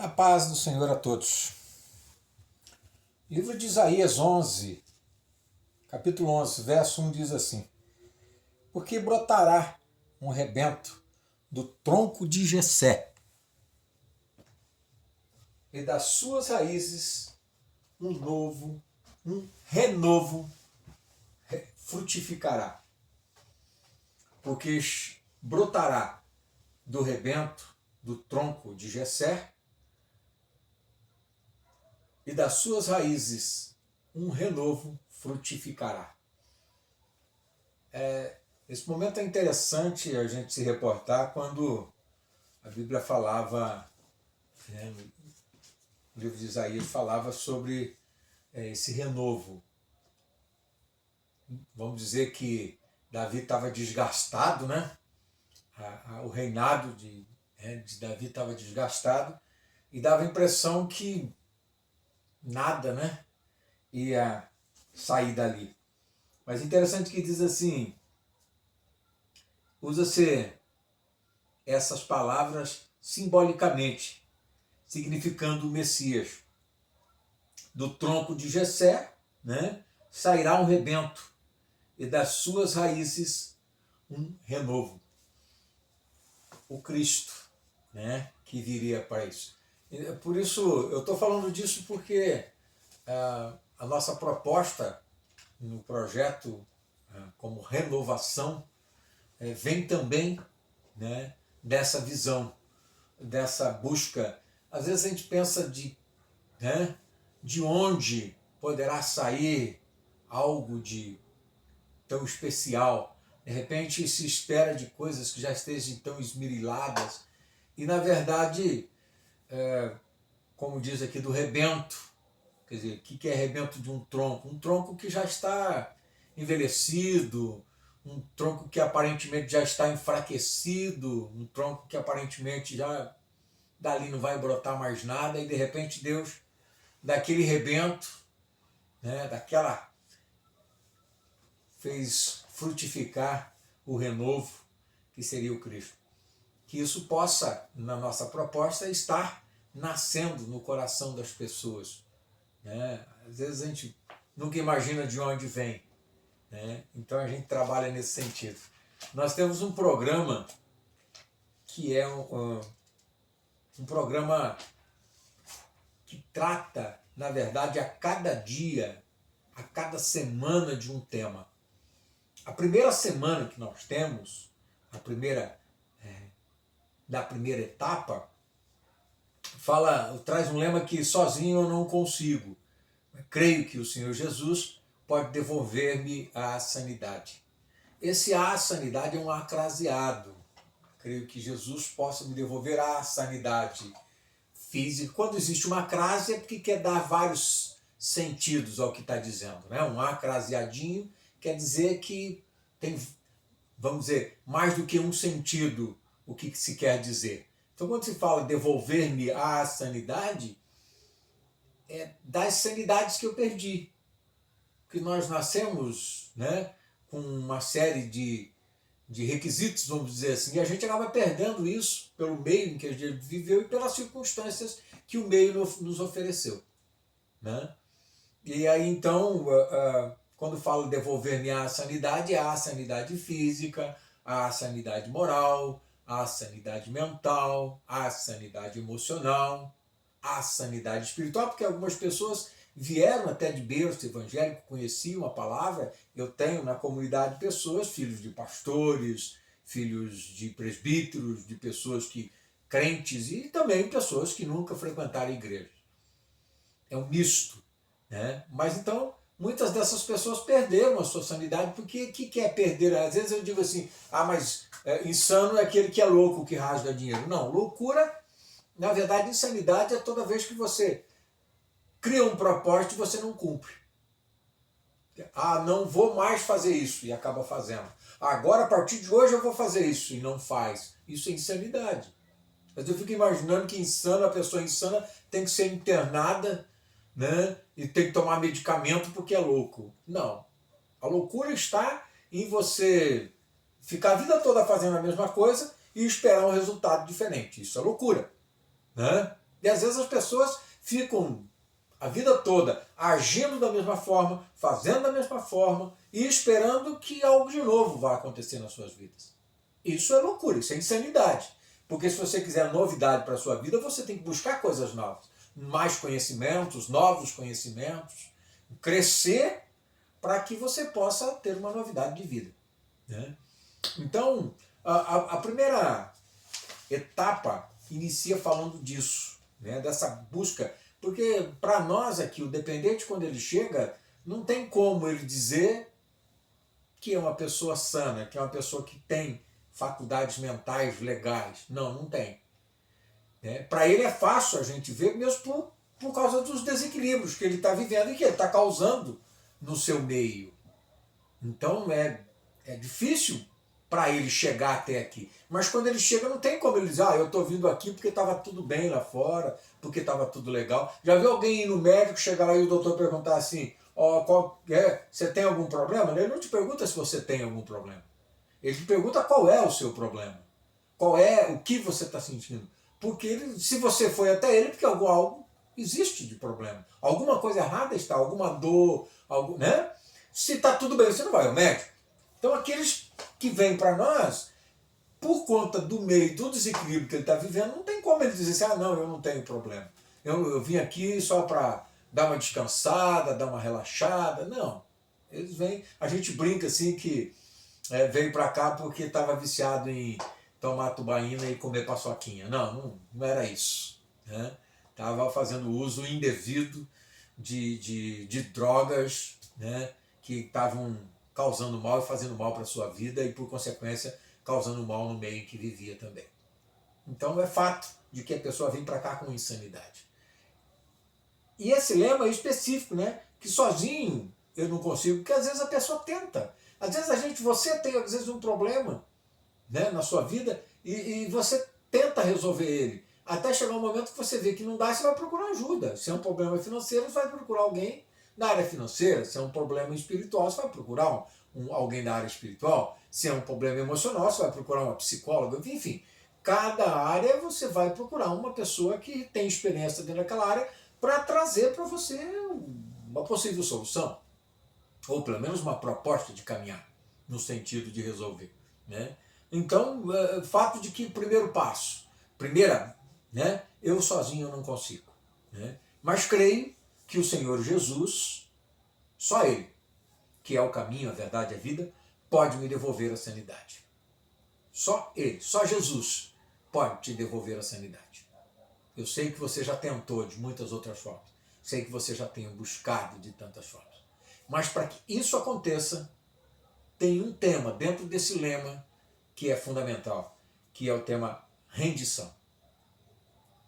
A paz do Senhor a todos. Livro de Isaías 11, capítulo 11, verso 1 diz assim: Porque brotará um rebento do tronco de Jessé, e das suas raízes um renovo frutificará. Porque brotará do rebento do tronco de Jessé, e das suas raízes um renovo frutificará. Esse momento é interessante a gente se reportar quando a Bíblia falava, o livro de Isaías falava sobre esse renovo. Vamos dizer que Davi estava desgastado, né? O reinado de Davi estava desgastado e dava a impressão que nada, né, ia sair dali. Mas interessante que diz assim, usa-se essas palavras simbolicamente, significando o Messias. Do tronco de Jessé, né, sairá um rebento, e das suas raízes um renovo. O Cristo, né, que viria para isso. Por isso, eu estou falando disso porque a nossa proposta no projeto como renovação vem também, né, dessa visão, dessa busca. Às vezes a gente pensa de onde poderá sair algo de tão especial. De repente se espera de coisas que já estejam tão esmeriladas. E na verdade, como diz aqui, do rebento. Quer dizer, o que é rebento de um tronco? Um tronco que já está envelhecido, um tronco que aparentemente já está enfraquecido, um tronco que aparentemente já dali não vai brotar mais nada, e de repente Deus, daquele rebento, né, fez frutificar o renovo, que seria o Cristo. Que isso possa, na nossa proposta, estar nascendo no coração das pessoas. Às vezes a gente nunca imagina de onde vem. Então a gente trabalha nesse sentido. Nós temos um programa que é um programa que trata, na verdade, a cada dia, a cada semana de um tema. A primeira semana que nós temos, da primeira etapa, traz um lema que sozinho eu não consigo. Creio que o Senhor Jesus pode devolver-me a sanidade. Esse a sanidade é um acraseado. Creio que Jesus possa me devolver a sanidade física. Quando existe uma crase é porque quer dar vários sentidos ao que está dizendo. Né? Um acraseadinho quer dizer que tem, vamos dizer, mais do que um sentido o que se quer dizer. Então quando se fala devolver-me a sanidade, é das sanidades que eu perdi. Que nós nascemos, né, com uma série de requisitos, vamos dizer assim, e a gente acaba perdendo isso pelo meio em que a gente viveu e pelas circunstâncias que o meio nos ofereceu. Né? E aí então, quando falo devolver-me à sanidade, há a sanidade física, há a sanidade moral, há a sanidade mental, há a sanidade emocional, há a sanidade espiritual, porque algumas pessoas vieram até de berço evangélico, conheciam a palavra. Eu tenho na comunidade pessoas, filhos de pastores, filhos de presbíteros, de pessoas crentes, e também pessoas que nunca frequentaram a igreja. É um misto. Né? Mas então, muitas dessas pessoas perderam a sua sanidade, porque o que é perder? Às vezes eu digo assim, mas insano é aquele que é louco, que rasga dinheiro. Não, loucura, na verdade, insanidade é toda vez que você cria um propósito e você não cumpre. Não vou mais fazer isso, e acaba fazendo. Agora, a partir de hoje, eu vou fazer isso, e não faz. Isso é insanidade. Mas eu fico imaginando que a pessoa insana tem que ser internada, né, e tem que tomar medicamento porque é louco. Não. A loucura está em você ficar a vida toda fazendo a mesma coisa e esperar um resultado diferente. Isso é loucura. Né? E às vezes as pessoas ficam a vida toda agindo da mesma forma, fazendo da mesma forma e esperando que algo de novo vá acontecer nas suas vidas. Isso é loucura, isso é insanidade. Porque se você quiser novidade para a sua vida, você tem que buscar coisas novas. Mais conhecimentos, novos conhecimentos, crescer para que você possa ter uma novidade de vida. Né? Então, a primeira etapa inicia falando disso, né? Dessa busca. Porque para nós aqui, o dependente, quando ele chega, não tem como ele dizer que é uma pessoa sana, que é uma pessoa que tem faculdades mentais legais. Não, não tem. Para ele é fácil a gente ver, mesmo por causa dos desequilíbrios que ele está vivendo e que ele está causando no seu meio. Então é difícil para ele chegar até aqui. Mas quando ele chega, não tem como ele dizer, eu estou vindo aqui porque estava tudo bem lá fora, porque estava tudo legal. Já viu alguém ir no médico, chegar lá e o doutor perguntar assim, você tem algum problema? Ele não te pergunta se você tem algum problema. Ele te pergunta qual é o seu problema. Qual é o que você está sentindo. Porque se você foi até ele, porque algo existe de problema. Alguma coisa errada está, alguma dor, né? Se está tudo bem, você não vai ao médico. Então aqueles que vêm para nós, por conta do meio, do desequilíbrio que ele está vivendo, não tem como ele dizer assim, não, eu não tenho problema. Eu vim aqui só para dar uma descansada, dar uma relaxada. Não. Eles vêm, a gente brinca assim que veio para cá porque estava viciado em tomar tubaína e comer paçoquinha. Não era isso. Né? Estava fazendo uso indevido de drogas, né? Que estavam causando mal e fazendo mal para a sua vida e, por consequência, causando mal no meio em que vivia também. Então é fato de que a pessoa vem para cá com insanidade. E esse lema é específico, né? Que sozinho eu não consigo, porque às vezes a pessoa tenta. Às vezes você tem às vezes um problema, né, na sua vida e você tenta resolver ele. Até chegar um momento que você vê que não dá, você vai procurar ajuda. Se é um problema financeiro, você vai procurar alguém da área financeira. Se é um problema espiritual, você vai procurar alguém da área espiritual. Se é um problema emocional, você vai procurar uma psicóloga. Enfim, cada área você vai procurar uma pessoa que tem experiência dentro daquela área para trazer para você uma possível solução. Ou pelo menos uma proposta de caminhar no sentido de resolver. Né? Então, fato de que primeiro passo, né, eu sozinho não consigo. Né? Mas creio que o Senhor Jesus, só Ele, que é o caminho, a verdade e a vida, pode me devolver a sanidade. Só Ele, só Jesus pode te devolver a sanidade. Eu sei que você já tentou de muitas outras formas. Sei que você já tem buscado de tantas formas. Mas para que isso aconteça, tem um tema dentro desse lema que é fundamental, que é o tema rendição.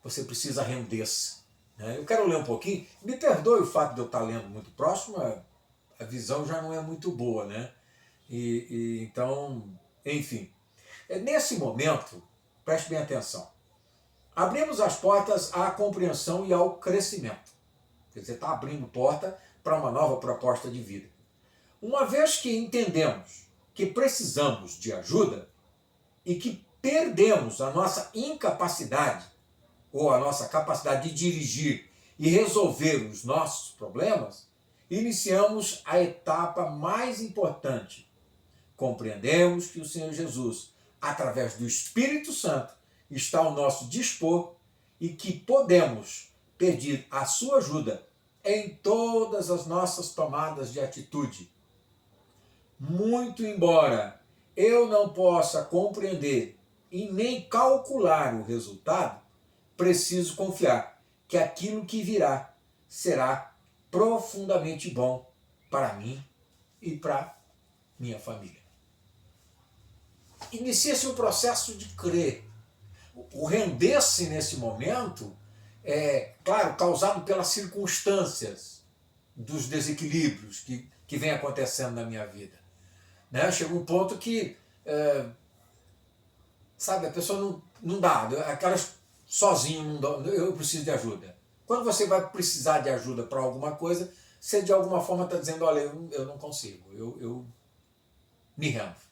Você precisa render-se. Né? Eu quero ler um pouquinho. Me perdoe o fato de eu estar lendo muito próximo, a visão já não é muito boa. Né? Então, enfim. Nesse momento, preste bem atenção. Abrimos as portas à compreensão e ao crescimento. Quer dizer, está abrindo porta para uma nova proposta de vida. Uma vez que entendemos que precisamos de ajuda e que perdemos a nossa incapacidade ou a nossa capacidade de dirigir e resolver os nossos problemas, iniciamos a etapa mais importante. Compreendemos que o Senhor Jesus, através do Espírito Santo, está ao nosso dispor e que podemos pedir a sua ajuda em todas as nossas tomadas de atitude. Muito embora eu não possa compreender e nem calcular o resultado, preciso confiar que aquilo que virá será profundamente bom para mim e para minha família. Inicia-se um processo de crer. O render-se nesse momento é, claro, causado pelas circunstâncias dos desequilíbrios que vem acontecendo na minha vida. Né? Chega um ponto que, sabe, a pessoa não dá, aquelas sozinho não dá, eu preciso de ajuda. Quando você vai precisar de ajuda para alguma coisa, você de alguma forma está dizendo, olha, eu não consigo, eu me rendo.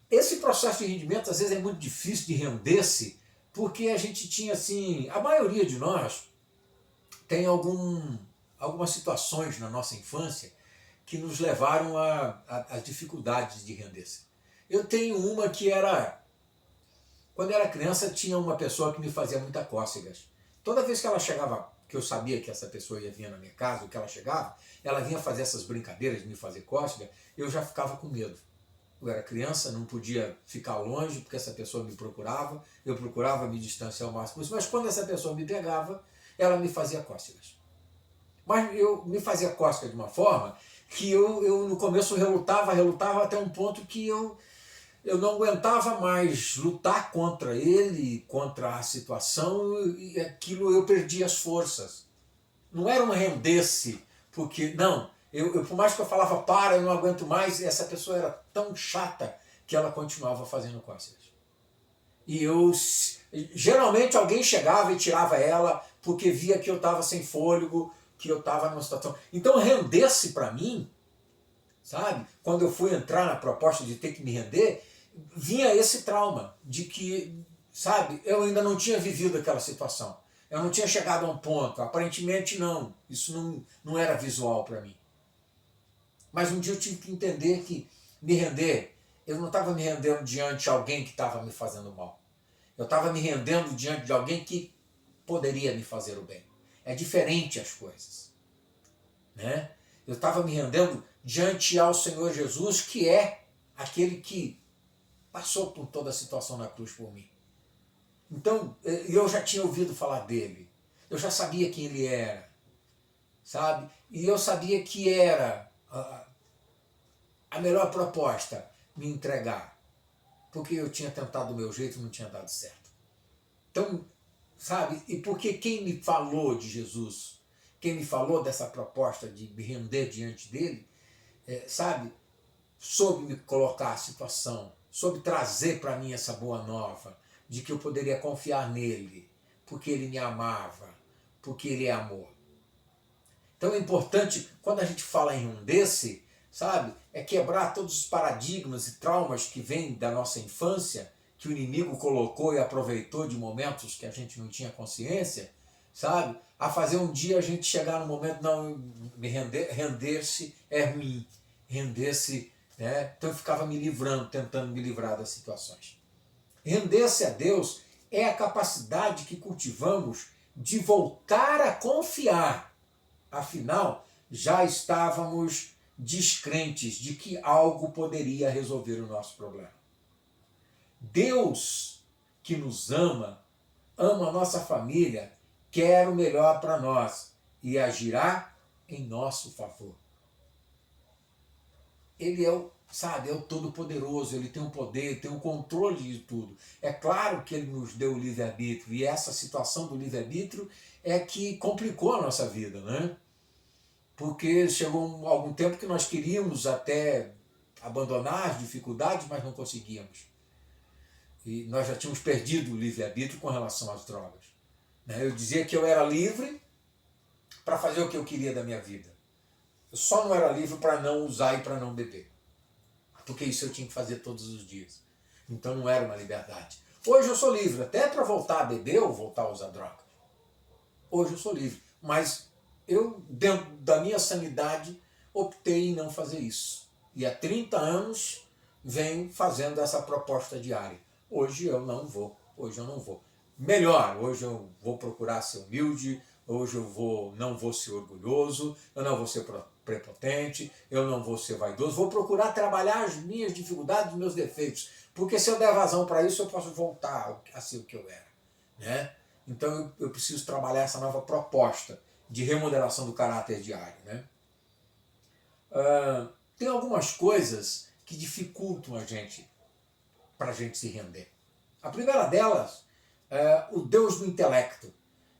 Esse processo de rendimento, às vezes, é muito difícil de render-se, porque a gente tinha assim, a maioria de nós tem algumas situações na nossa infância que nos levaram a dificuldades de render-se. Eu tenho uma que era, quando eu era criança, tinha uma pessoa que me fazia muita cócegas. Toda vez que ela chegava, que eu sabia que essa pessoa ia vir na minha casa, ou que ela chegava, ela vinha fazer essas brincadeiras de me fazer cócega, eu já ficava com medo. Eu era criança, não podia ficar longe, porque essa pessoa me procurava, eu procurava me distanciar ao máximo possível, mas quando essa pessoa me pegava, ela me fazia cócegas. Mas eu me fazia cócega de uma forma que eu no começo relutava até um ponto que eu não aguentava mais lutar contra ele, contra a situação, e aquilo eu perdi as forças. Não era um render-se, porque, não, por mais que eu falava, para, eu não aguento mais, essa pessoa era tão chata que ela continuava fazendo cócegas. E geralmente alguém chegava e tirava ela, porque via que eu estava sem fôlego, que eu estava numa situação. Então render-se para mim, sabe, quando eu fui entrar na proposta de ter que me render, vinha esse trauma de que, sabe, eu ainda não tinha vivido aquela situação. Eu não tinha chegado a um ponto, aparentemente não, isso não era visual para mim. Mas um dia eu tive que entender que me render, eu não estava me rendendo diante de alguém que estava me fazendo mal. Eu estava me rendendo diante de alguém que poderia me fazer o bem. É diferente as coisas, né? Eu estava me rendendo diante ao Senhor Jesus, que é aquele que passou por toda a situação na cruz por mim. Então, eu já tinha ouvido falar dele. Eu já sabia quem ele era, sabe? E eu sabia que era a melhor proposta me entregar. Porque eu tinha tentado do meu jeito e não tinha dado certo. Então, sabe? E porque quem me falou de Jesus, quem me falou dessa proposta de me render diante dele, sabe? Soube me colocar a situação, soube trazer para mim essa boa nova, de que eu poderia confiar nele, porque ele me amava, porque ele é amor. Então é importante, quando a gente fala em render-se, sabe, é quebrar todos os paradigmas e traumas que vêm da nossa infância, que o inimigo colocou e aproveitou de momentos que a gente não tinha consciência, sabe, a fazer um dia a gente chegar no momento, não, render-se é ruim, render-se, né? Então eu ficava me livrando, tentando me livrar das situações. Render-se a Deus é a capacidade que cultivamos de voltar a confiar. Afinal, já estávamos descrentes de que algo poderia resolver o nosso problema. Deus, que nos ama, ama a nossa família, quer o melhor para nós e agirá em nosso favor. Ele é o, sabe, é o Todo-Poderoso, ele tem o poder, tem o controle de tudo. É claro que ele nos deu o livre-arbítrio, e essa situação do livre-arbítrio é que complicou a nossa vida, né? Porque chegou algum tempo que nós queríamos até abandonar as dificuldades, mas não conseguíamos. E nós já tínhamos perdido o livre-arbítrio com relação às drogas. Eu dizia que eu era livre para fazer o que eu queria da minha vida. Eu só não era livre para não usar e para não beber. Porque isso eu tinha que fazer todos os dias. Então não era uma liberdade. Hoje eu sou livre, até para voltar a beber ou voltar a usar droga. Hoje eu sou livre. Mas eu, dentro da minha sanidade, optei em não fazer isso. E há 30 anos venho fazendo essa proposta diária. Hoje eu não vou. Hoje eu não vou. Melhor, hoje eu vou procurar ser humilde, hoje eu não vou ser orgulhoso, eu não vou ser prepotente, eu não vou ser vaidoso, vou procurar trabalhar as minhas dificuldades, os meus defeitos, porque se eu der vazão para isso, eu posso voltar a ser o que eu era, né? Então eu preciso trabalhar essa nova proposta de remodelação do caráter diário, né? Tem algumas coisas que dificultam a gente, para a gente se render. A primeira delas é o Deus do intelecto,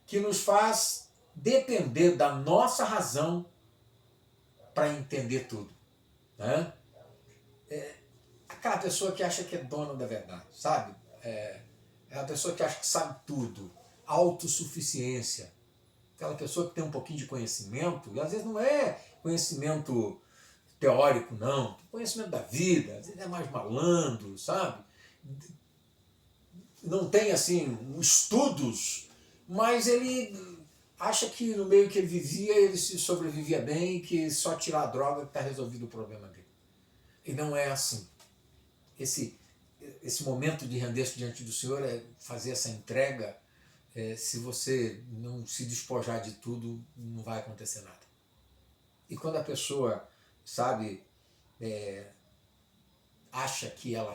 que nos faz depender da nossa razão para entender tudo, né? Aquela pessoa que acha que é dona da verdade, sabe? É a pessoa que acha que sabe tudo, autossuficiência. Aquela pessoa que tem um pouquinho de conhecimento, e às vezes não é conhecimento teórico, não, conhecimento da vida, às vezes é mais malandro, sabe? não tem assim estudos, mas ele acha que no meio que ele vivia, ele se sobrevivia bem, que só tirar a droga que está resolvido o problema dele. E não é assim. Esse momento de render-se diante do Senhor é fazer essa entrega. Se você não se despojar de tudo, não vai acontecer nada. E quando a pessoa, sabe, acha que ela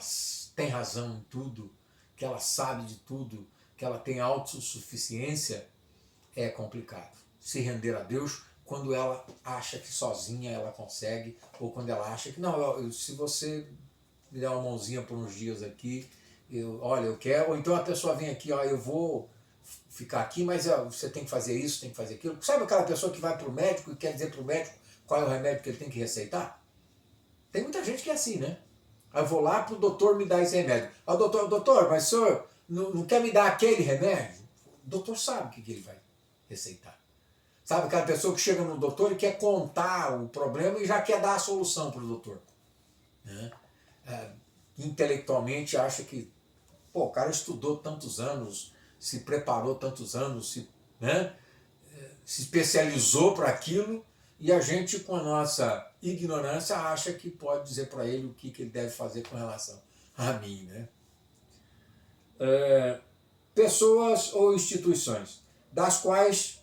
tem razão em tudo, que ela sabe de tudo, que ela tem autossuficiência, é complicado. Se render a Deus quando ela acha que sozinha ela consegue, ou quando ela acha que, não, se você me der uma mãozinha por uns dias aqui, eu quero, ou então a pessoa vem aqui, eu vou ficar aqui, mas você tem que fazer isso, tem que fazer aquilo. Sabe aquela pessoa que vai para o médico e quer dizer para o médico qual é o remédio que ele tem que receitar? Tem muita gente que é assim, né? Eu vou lá para o doutor me dar esse remédio. Doutor, mas o senhor não quer me dar aquele remédio? O doutor sabe o que ele vai receitar. Sabe aquela pessoa que chega no doutor e quer contar o problema e já quer dar a solução para o doutor. Né? Intelectualmente acha que o cara estudou tantos anos, se preparou tantos anos, se especializou para aquilo, e a gente, com a nossa ignorância, acha que pode dizer para ele o que ele deve fazer com relação a mim. Né? Pessoas ou instituições das quais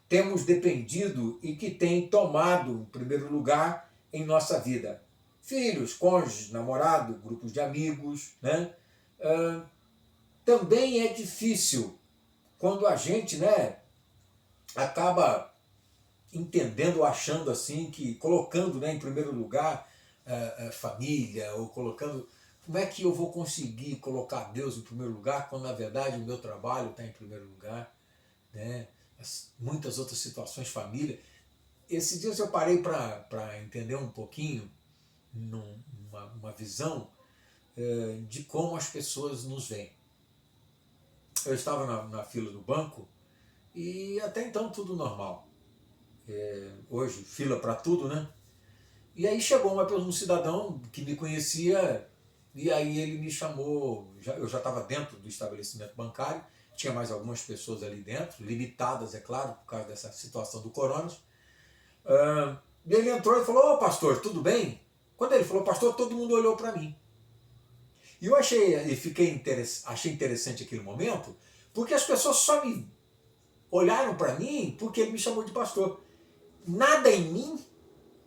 temos dependido e que têm tomado o primeiro lugar em nossa vida. Filhos, cônjuges, namorado, grupos de amigos. Né? Também é difícil quando a gente, acaba entendendo, achando assim, que colocando, em primeiro lugar família, ou colocando... Como é que eu vou conseguir colocar Deus em primeiro lugar quando, na verdade, o meu trabalho está em primeiro lugar? Né? Muitas outras situações, família. Esses dias eu parei para entender um pouquinho, uma visão de como as pessoas nos veem. Eu estava na fila do banco e até então tudo normal. Hoje, fila para tudo, né? E aí chegou um cidadão que me conhecia, e aí ele me chamou, eu já estava dentro do estabelecimento bancário, tinha mais algumas pessoas ali dentro, limitadas, é claro, por causa dessa situação do corona. E ele entrou e falou: pastor, tudo bem? Quando ele falou pastor, todo mundo olhou para mim. E eu achei interessante aquele momento, porque as pessoas só me olharam para mim porque ele me chamou de pastor. Nada em mim,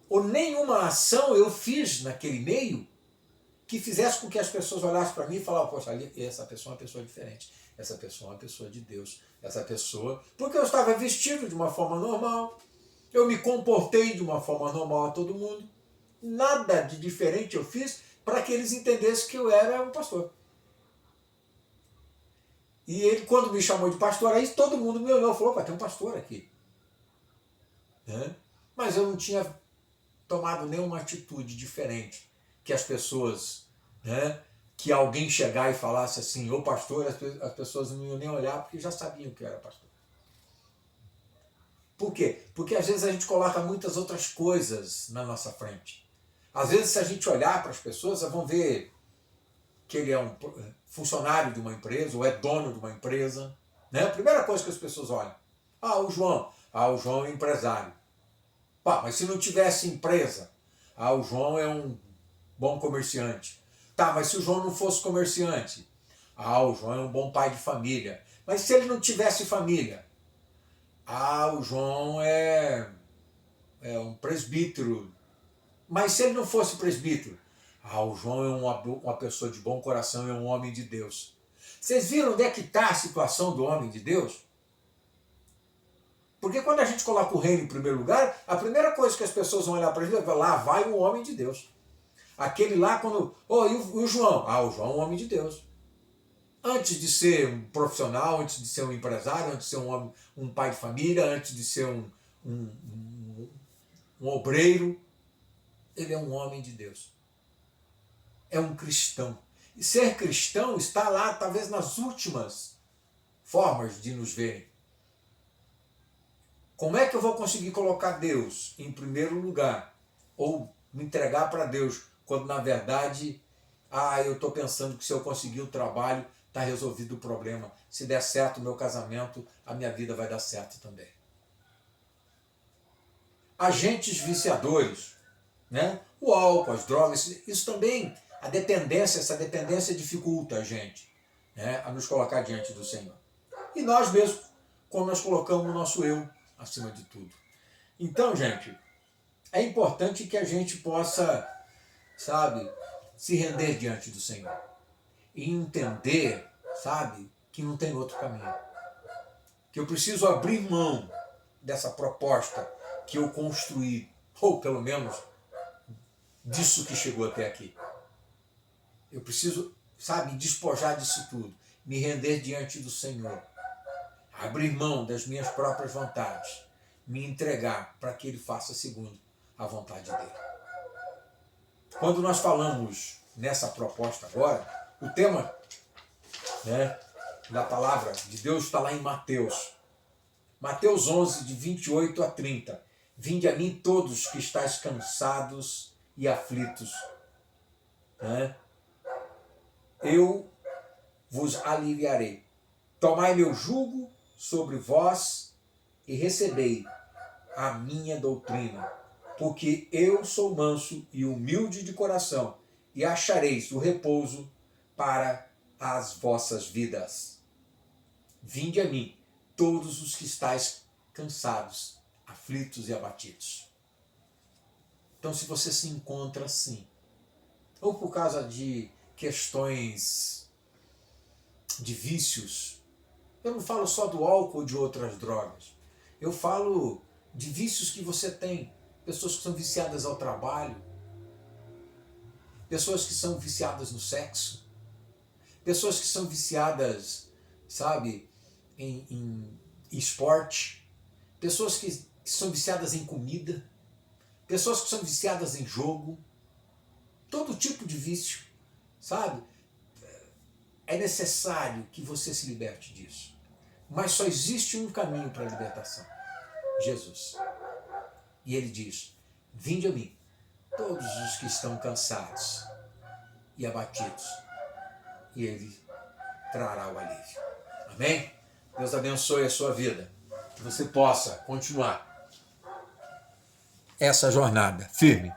ou nenhuma ação eu fiz naquele meio que fizesse com que as pessoas olhassem para mim e falassem: poxa, essa pessoa é uma pessoa diferente, essa pessoa é uma pessoa de Deus, essa pessoa... Porque eu estava vestido de uma forma normal, eu me comportei de uma forma normal a todo mundo, nada de diferente eu fiz para que eles entendessem que eu era um pastor. E ele, quando me chamou de pastor, aí todo mundo me olhou e falou: tem um pastor aqui. Mas eu não tinha tomado nenhuma atitude diferente que as pessoas, que alguém chegar e falasse assim: ô pastor, as pessoas não iam nem olhar porque já sabiam que eu era pastor. Por quê? Porque às vezes a gente coloca muitas outras coisas na nossa frente. Às vezes, se a gente olhar para as pessoas, elas vão ver que ele é um funcionário de uma empresa, ou é dono de uma empresa. A primeira coisa que as pessoas olham: o João. O João é empresário. Mas se não tivesse empresa, o João é um bom comerciante. Mas se o João não fosse comerciante, o João é um bom pai de família. Mas se ele não tivesse família, o João é um presbítero. Mas se ele não fosse presbítero, o João é uma pessoa de bom coração, é um homem de Deus. Vocês viram onde é que está a situação do homem de Deus? Porque quando a gente coloca o reino em primeiro lugar, a primeira coisa que as pessoas vão olhar para ele é: lá vai um homem de Deus. Aquele lá, quando... e o João? O João é um homem de Deus. Antes de ser um profissional, antes de ser um empresário, antes de ser um homem, um pai de família, antes de ser um obreiro, ele é um homem de Deus. É um cristão. E ser cristão está lá, talvez, nas últimas formas de nos verem. Como é que eu vou conseguir colocar Deus em primeiro lugar? Ou me entregar para Deus, quando na verdade, eu estou pensando que se eu conseguir o trabalho, está resolvido o problema. Se der certo o meu casamento, a minha vida vai dar certo também. Agentes viciadores, né? O álcool, as drogas, isso também, essa dependência dificulta a gente, né, a nos colocar diante do Senhor. E nós mesmos, como nós colocamos o nosso eu acima de tudo. Então, gente, é importante que a gente possa, sabe, se render diante do Senhor e entender, sabe, que não tem outro caminho. Que eu preciso abrir mão dessa proposta que eu construí, ou pelo menos disso que chegou até aqui. Eu preciso, sabe, despojar disso tudo, me render diante do Senhor, abrir mão das minhas próprias vontades, me entregar para que Ele faça segundo a vontade dEle. Quando nós falamos nessa proposta agora, o tema, né, da palavra de Deus está lá em Mateus. Mateus 11, de 28 a 30. Vinde a mim todos que estáis cansados e aflitos, né? Eu vos aliviarei. Tomai meu jugo sobre vós e recebei a minha doutrina, porque eu sou manso e humilde de coração, e achareis o repouso para as vossas vidas. Vinde a mim, todos os que estáis cansados, aflitos e abatidos. Então, se você se encontra assim, ou por causa de questões de vícios, eu não falo só do álcool ou de outras drogas, eu falo de vícios que você tem, pessoas que são viciadas ao trabalho, pessoas que são viciadas no sexo, pessoas que são viciadas, sabe, em esporte, pessoas que são viciadas em comida, pessoas que são viciadas em jogo, todo tipo de vício, sabe? É necessário que você se liberte disso. Mas só existe um caminho para a libertação: Jesus. E Ele diz: vinde a mim, todos os que estão cansados e abatidos, e Ele trará o alívio. Amém? Deus abençoe a sua vida. Que você possa continuar essa jornada firme